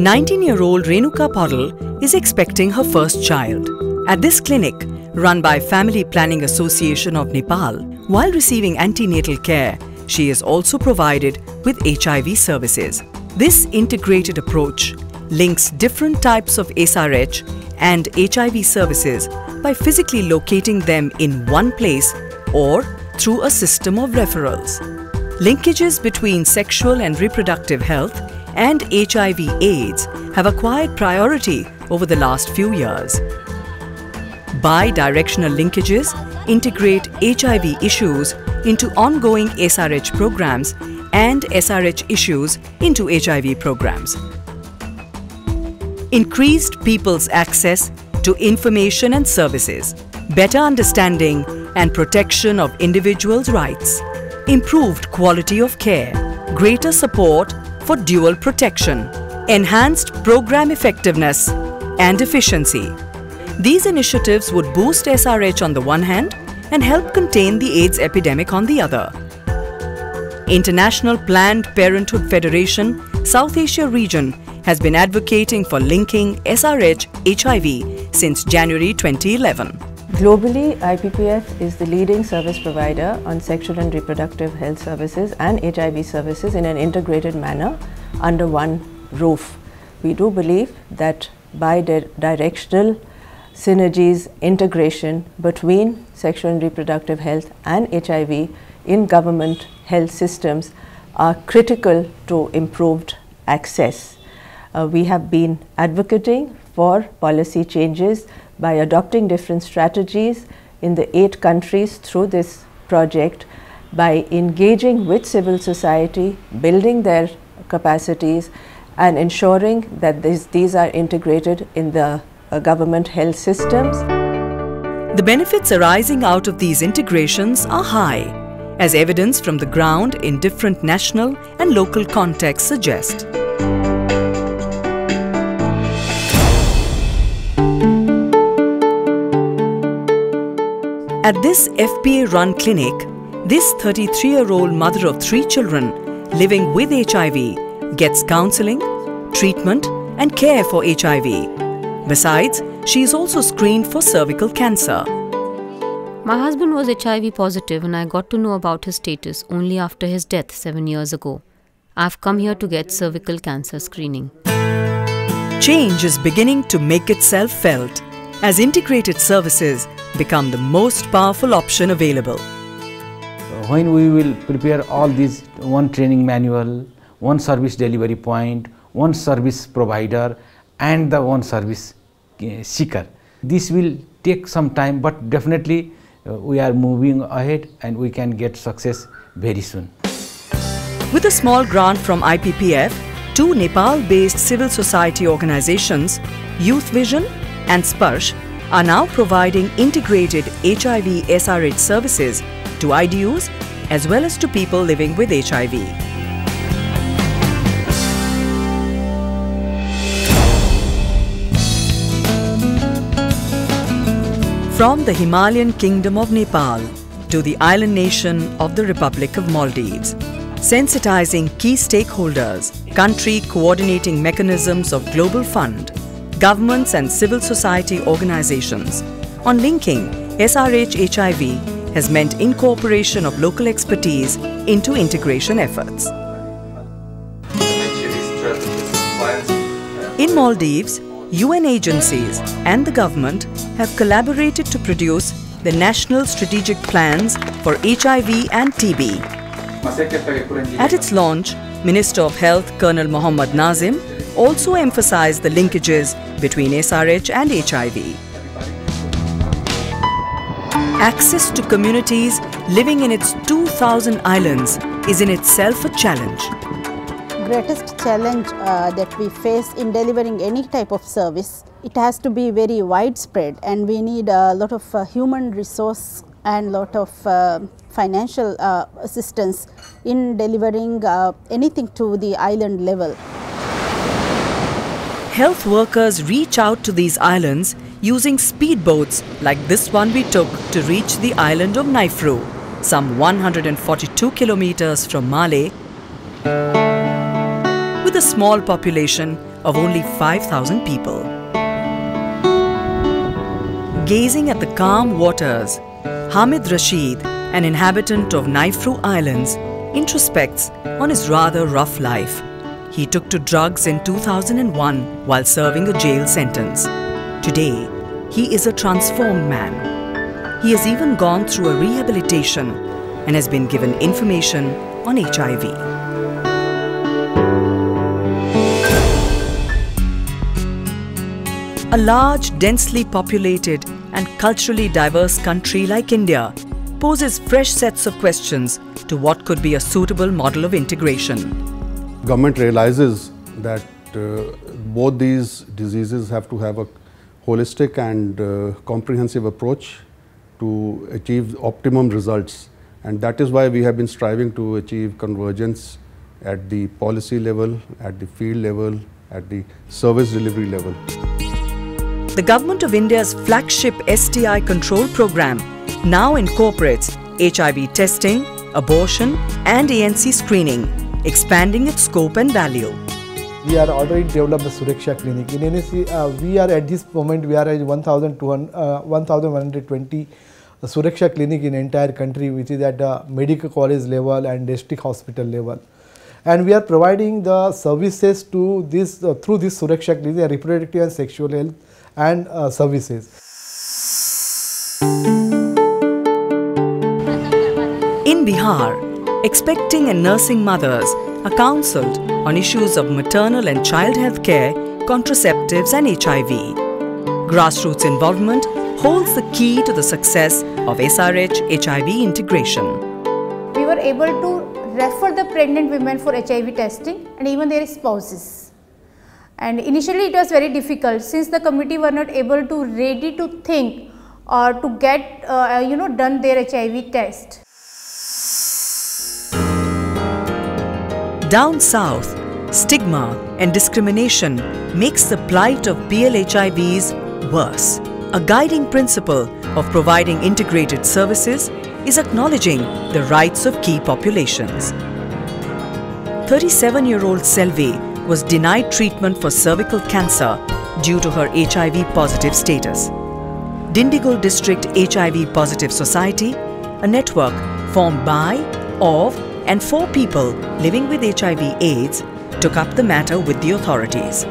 19-year-old Renuka Podal is expecting her first child. At this clinic, run by Family Planning Association of Nepal, while receiving antenatal care, she is also provided with HIV services. This integrated approach links different types of SRH and HIV services by physically locating them in one place or through a system of referrals. Linkages between sexual and reproductive health and HIV/AIDS have acquired priority over the last few years. Bi-directional linkages integrate HIV issues into ongoing SRH programs and SRH issues into HIV programs. Increased people's access to information and services, better understanding and protection of individuals' rights, improved quality of care, greater support for dual protection, enhanced program effectiveness and efficiency. These initiatives would boost SRH on the one hand and help contain the AIDS epidemic on the other. International Planned Parenthood Federation South Asia region has been advocating for linking SRH-HIV since January 2011. Globally, IPPF is the leading service provider on sexual and reproductive health services and HIV services in an integrated manner under one roof. We do believe that bi-directional synergies, integration between sexual and reproductive health and HIV in government health systems are critical to improved access. We have been advocating for policy changes by adopting different strategies in the 8 countries through this project, by engaging with civil society, building their capacities and ensuring that these are integrated in the government health systems. The benefits arising out of these integrations are high, as evidence from the ground in different national and local contexts suggest. At this FPA-run clinic, this 33-year-old mother of 3 children living with HIV gets counseling, treatment and care for HIV. Besides, she is also screened for cervical cancer. My husband was HIV positive and I got to know about his status only after his death 7 years ago. I've come here to get cervical cancer screening. Change is beginning to make itself felt as integrated services become the most powerful option available. When we will prepare all these, one training manual, one service delivery point, one service provider and the one service seeker. This will take some time, but definitely we are moving ahead and we can get success very soon. With a small grant from IPPF, 2 Nepal-based civil society organizations, Youth Vision and Sparsh, are now providing integrated HIV/SRH services to IDUs as well as to people living with HIV. From the Himalayan Kingdom of Nepal to the island nation of the Republic of Maldives, sensitizing key stakeholders, country coordinating mechanisms of Global Fund, governments and civil society organizations on linking SRH-HIV has meant incorporation of local expertise into integration efforts. In Maldives, UN agencies and the government have collaborated to produce the National Strategic Plans for HIV and TB. At its launch, Minister of Health Colonel Mohammad Nazim also emphasized the linkages between SRH and HIV. Access to communities living in its 2,000 islands is in itself a challenge. Greatest challenge that we face in delivering any type of service, it has to be very widespread and we need a lot of human resource and lot of financial assistance in delivering anything to the island level. Health workers reach out to these islands using speedboats like this one we took to reach the island of Naifru, some 142 kilometers from Malé. With a small population of only 5,000 people. Gazing at the calm waters, Hamid Rashid, an inhabitant of Naifru Islands, introspects on his rather rough life. He took to drugs in 2001 while serving a jail sentence. Today, he is a transformed man. He has even gone through a rehabilitation and has been given information on HIV. A large, densely populated and culturally diverse country like India poses fresh sets of questions to what could be a suitable model of integration. Government realizes that both these diseases have to have a holistic and comprehensive approach to achieve optimum results, and that is why we have been striving to achieve convergence at the policy level, at the field level, at the service delivery level. The Government of India's flagship STI control program now incorporates HIV testing, abortion and ANC screening, expanding its scope and value. We are already developed the Suraksha Clinic. In NSC, we are at this moment, we are at 1,120 Suraksha Clinic in entire country, which is at the medical college level and district hospital level. And we are providing the services to this through this Suraksha Clinic, reproductive and sexual health and services. In Bihar, expecting and nursing mothers are counselled on issues of maternal and child health care, contraceptives and HIV. Grassroots involvement holds the key to the success of SRH-HIV integration. We were able to refer the pregnant women for HIV testing and even their spouses. And initially it was very difficult since the committee were not able to ready to think or to get done their HIV test. Down south, stigma and discrimination makes the plight of PLHIVs worse. A guiding principle of providing integrated services is acknowledging the rights of key populations. 37-year-old Selvi was denied treatment for cervical cancer due to her HIV positive status. Dindigul District HIV Positive Society, a network formed by, of and for people living with HIV/AIDS, took up the matter with the authorities.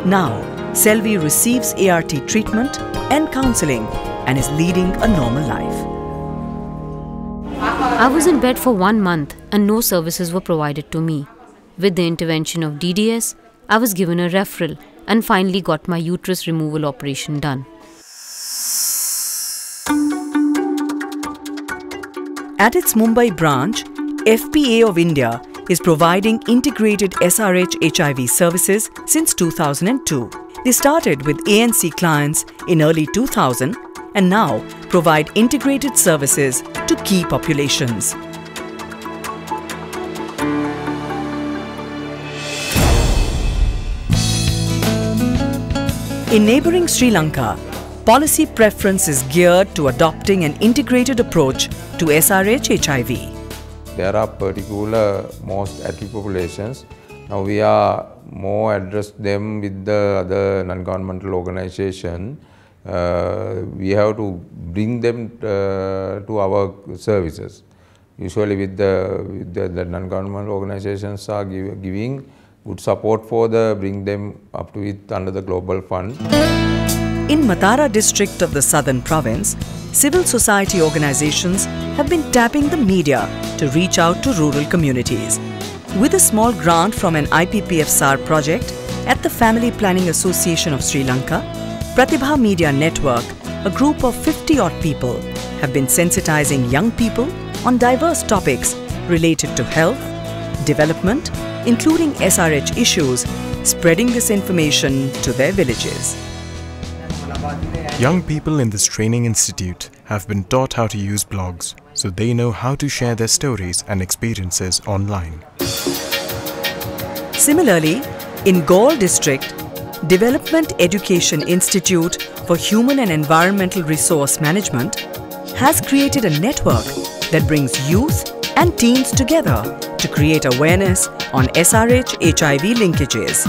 Now, Selvi receives ART treatment and counselling and is leading a normal life. I was in bed for 1 month and no services were provided to me. With the intervention of DDS, I was given a referral and finally got my uterus removal operation done. At its Mumbai branch, FPA of India is providing integrated SRH-HIV services since 2002. They started with ANC clients in early 2000 and now provide integrated services to key populations. In neighbouring Sri Lanka, policy preference is geared to adopting an integrated approach to SRH-HIV. There are particular most active populations. Now we are more address them with the other non-governmental organization. We have to bring them to our services. Usually with the non-governmental organizations are giving good support for bring them up to it under the Global Fund. In Matara district of the southern province, civil society organizations have been tapping the media to reach out to rural communities. With a small grant from an IPPF-SAR project at the Family Planning Association of Sri Lanka, Pratibha Media Network, a group of 50-odd people, have been sensitizing young people on diverse topics related to health, development, including SRH issues, spreading this information to their villages. Young people in this training institute have been taught how to use blogs, so they know how to share their stories and experiences online. Similarly, in Gaul district, Development Education Institute for Human and Environmental Resource Management has created a network that brings youth and teens together to create awareness on SRH-HIV linkages.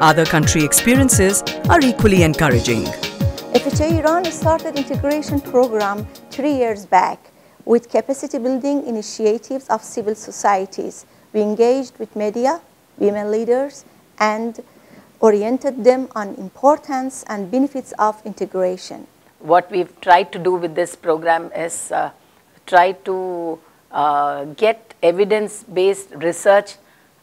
Other country experiences are equally encouraging. FHI Iran started integration program 3 years back with capacity building initiatives of civil societies. We engaged with media, women leaders, and oriented them on importance and benefits of integration. What we've tried to do with this program is try to get evidence-based research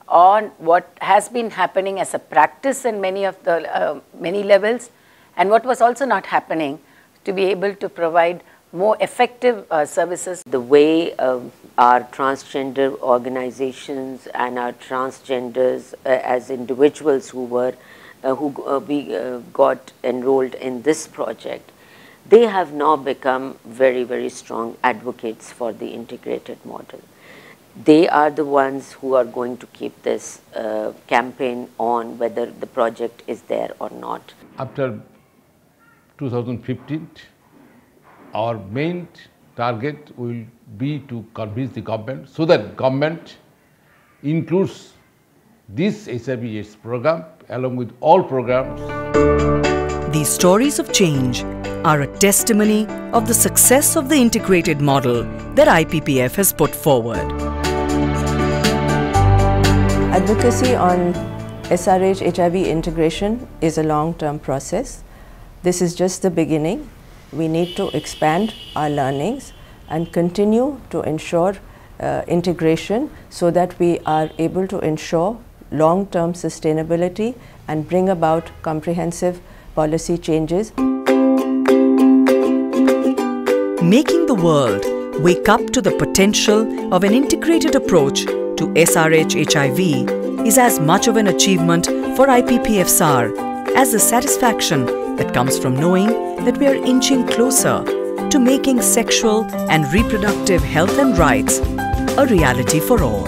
on what has been happening as a practice in many of the many levels, and what was also not happening, to be able to provide more effective services. The way our transgender organizations and our transgenders as individuals who got enrolled in this project, they have now become very, very strong advocates for the integrated model. They are the ones who are going to keep this campaign on, whether the project is there or not. After 2015, our main target will be to convince the government so that government includes this HIV/AIDS program along with all programs. These stories of change are a testimony of the success of the integrated model that IPPF has put forward. Advocacy on SRH-HIV integration is a long-term process. This is just the beginning. We need to expand our learnings and continue to ensure integration so that we are able to ensure long-term sustainability and bring about comprehensive policy changes. Making the world wake up to the potential of an integrated approach to SRH-HIV is as much of an achievement for IPPF-SAR as the satisfaction that comes from knowing that we are inching closer to making sexual and reproductive health and rights a reality for all.